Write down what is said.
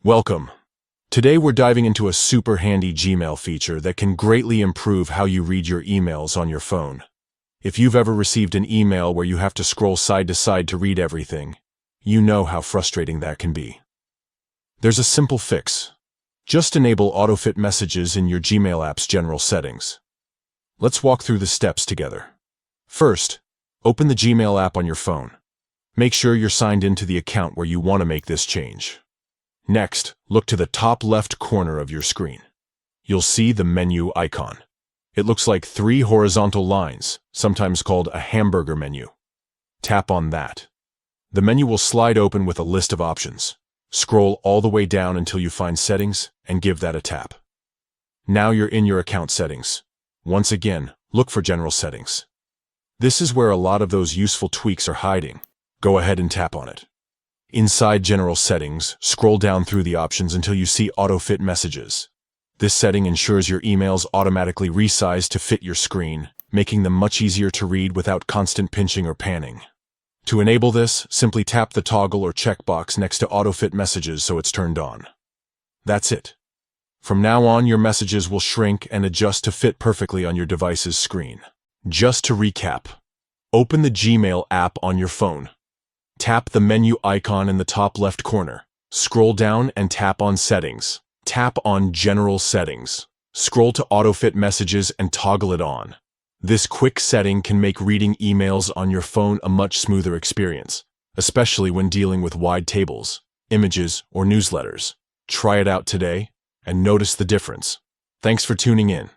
Welcome. Today we're diving into a super handy Gmail feature that can greatly improve how you read your emails on your phone. If you've ever received an email where you have to scroll side to side to read everything, you know how frustrating that can be. There's a simple fix. Just enable autofit messages in your Gmail app's general settings. Let's walk through the steps together. First, open the Gmail app on your phone. Make sure you're signed into the account where you want to make this change. Next, look to the top left corner of your screen. You'll see the menu icon. It looks like 3 horizontal lines, sometimes called a hamburger menu. Tap on that. The menu will slide open with a list of options. Scroll all the way down until you find Settings and give that a tap. Now you're in your account settings. Once again, look for General Settings. This is where a lot of those useful tweaks are hiding. Go ahead and tap on it. Inside General Settings, scroll down through the options until you see Autofit Messages. This setting ensures your emails automatically resize to fit your screen, making them much easier to read without constant pinching or panning. To enable this, simply tap the toggle or checkbox next to Autofit Messages so it's turned on. That's it. From now on, your messages will shrink and adjust to fit perfectly on your device's screen. Just to recap, open the Gmail app on your phone. Tap the menu icon in the top left corner. Scroll down and tap on Settings. Tap on General Settings. Scroll to Autofit Messages and toggle it on. This quick setting can make reading emails on your phone a much smoother experience, especially when dealing with wide tables, images, or newsletters. Try it out today and notice the difference. Thanks for tuning in.